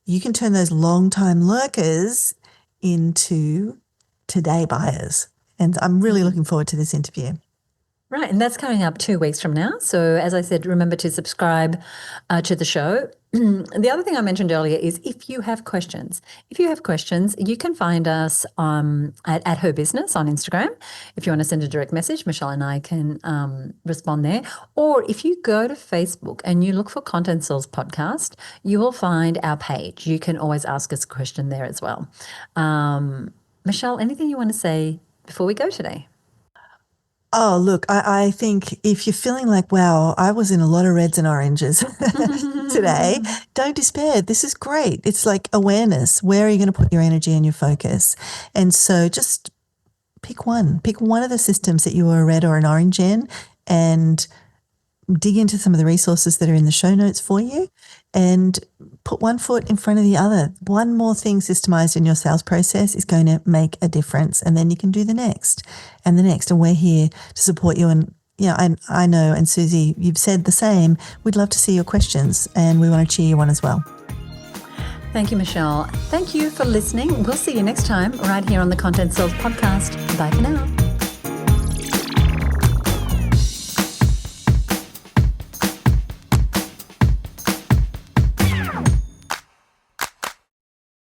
you can turn those long-time lurkers into today buyers. And I'm really looking forward to this interview. Right, and that's coming up 2 weeks from now. So as I said, remember to subscribe to the show the other thing I mentioned earlier is if you have questions, you can find us at Her Business on Instagram. If you want to send a direct message, Michelle and I can respond there. Or if you go to Facebook and you look for Content Cells Podcast, you will find our page. You can always ask us a question there as well. Michelle, anything you want to say before we go today? Oh, look, I think if you're feeling like, wow, I was in a lot of reds and oranges today, don't despair. This is great. It's like awareness. Where are you going to put your energy and your focus? And so just pick one. Pick one of the systems that you are a red or an orange in and dig into some of the resources that are in the show notes for you and put one foot in front of the other. One more thing systemized in your sales process is going to make a difference. And then you can do the next and the next. And we're here to support you. And I know, and Suzi, you've said the same. We'd love to see your questions and we want to cheer you on as well. Thank you, Michelle. Thank you for listening. We'll see you next time right here on the Content Cells Podcast. Bye for now.